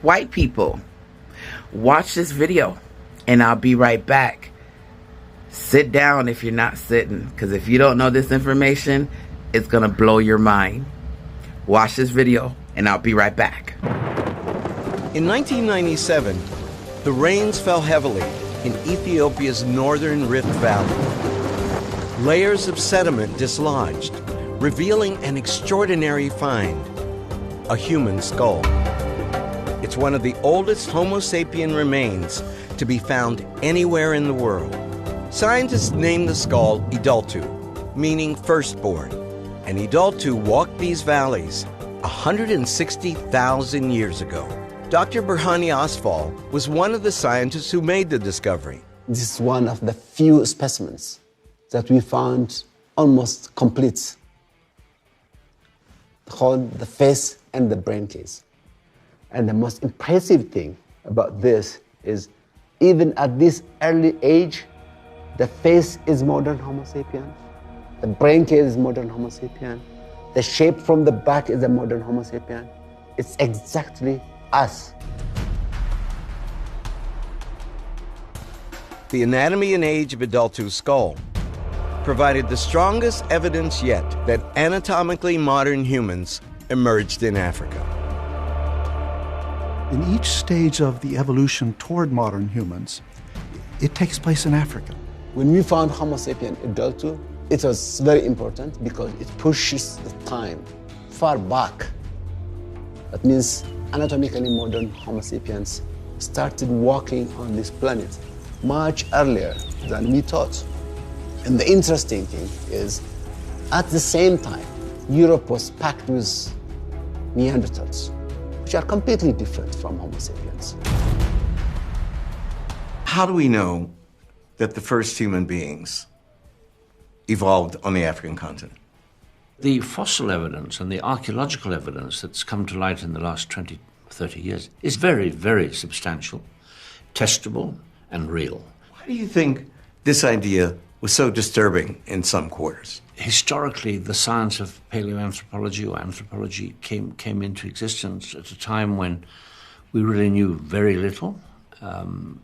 white people, watch this video and I'll be right back. Sit down if you're not sitting, because if you don't know this information, it's gonna blow your mind. Watch this video and I'll be right back. In 1997, the rains fell heavily in Ethiopia's northern Rift Valley. Layers of sediment dislodged, revealing an extraordinary find, a human skull. It's one of the oldest Homo sapien remains to be found anywhere in the world. Scientists named the skull Idaltu, meaning firstborn, and Idaltu walked these valleys 160,000 years ago. Dr. Berhane Asfaw was one of the scientists who made the discovery. This is one of the few specimens that we found almost complete, called the face and the brain case. And the most impressive thing about this is, even at this early age, the face is modern Homo sapien, the brain case is modern Homo sapien, the shape from the back is a modern Homo sapien. It's exactly us. The anatomy and age of Idaltu's skull provided the strongest evidence yet that anatomically modern humans emerged in Africa. In each stage of the evolution toward modern humans, it takes place in Africa. When we found Homo sapien Idaltu, it was very important because it pushes the time far back. That means anatomically modern Homo sapiens started walking on this planet much earlier than we thought. And the interesting thing is, at the same time, Europe was packed with Neanderthals, which are completely different from Homo sapiens. How do we know that the first human beings evolved on the African continent? The fossil evidence and the archaeological evidence that's come to light in the last 20, 30 years is very, very substantial, testable, and real. Why do you think this idea was so disturbing in some quarters? Historically, the science of paleoanthropology or anthropology came into existence at a time when we really knew very little.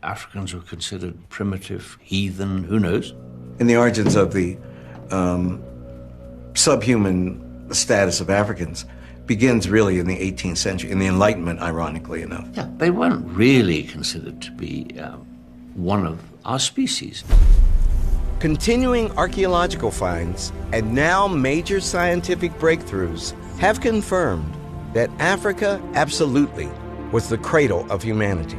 Africans were considered primitive, heathen, who knows? In the origins of the subhuman status of Africans begins really in the 18th century, in the Enlightenment, ironically enough. Yeah, they weren't really considered to be one of our species. Continuing archaeological finds and now major scientific breakthroughs have confirmed that Africa absolutely was the cradle of humanity.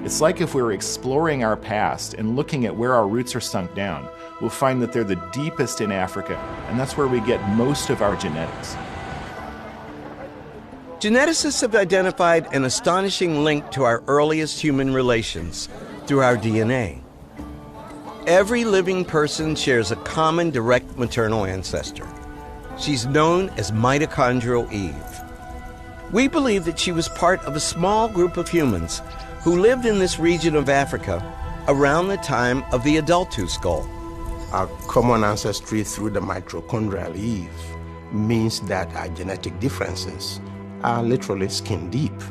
It's like if we were exploring our past and looking at where our roots are sunk down, we'll find that they're the deepest in Africa, and that's where we get most of our genetics. Geneticists have identified an astonishing link to our earliest human relations through our DNA. Every living person shares a common direct maternal ancestor. She's known as mitochondrial Eve. We believe that she was part of a small group of humans who lived in this region of Africa around the time of the Idaltu skull. Our common ancestry through the mitochondrial Eve means that our genetic differences are literally skin deep.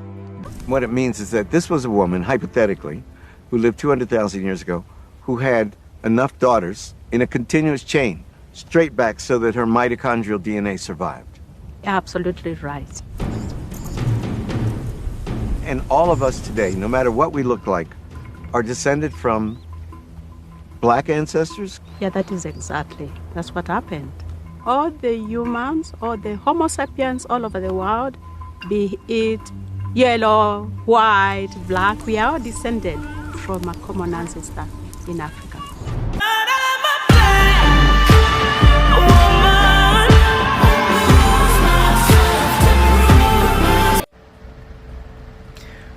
What it means is that this was a woman, hypothetically, who lived 200,000 years ago, who had enough daughters in a continuous chain, straight back so that her mitochondrial DNA survived. Absolutely right. And all of us today, no matter what we look like, are descended from black ancestors? Yeah, that is exactly. That's what happened. All the humans, all the Homo sapiens all over the world, be it yellow, white, black, we are all descended from a common ancestor in Africa.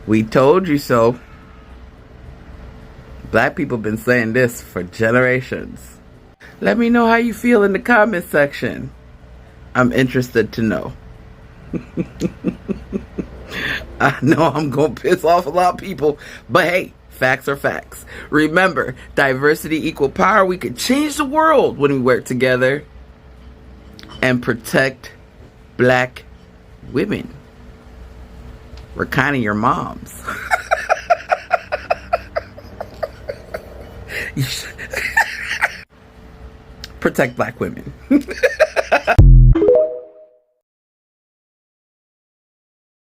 We told you so. Black people been saying this for generations. Let me know how you feel in the comment section. I'm interested to know. I know I'm gonna piss off a lot of people, but hey, facts are facts. Remember, diversity equal power. We can change the world when we work together and protect black women. We're kind of your moms. Protect black women.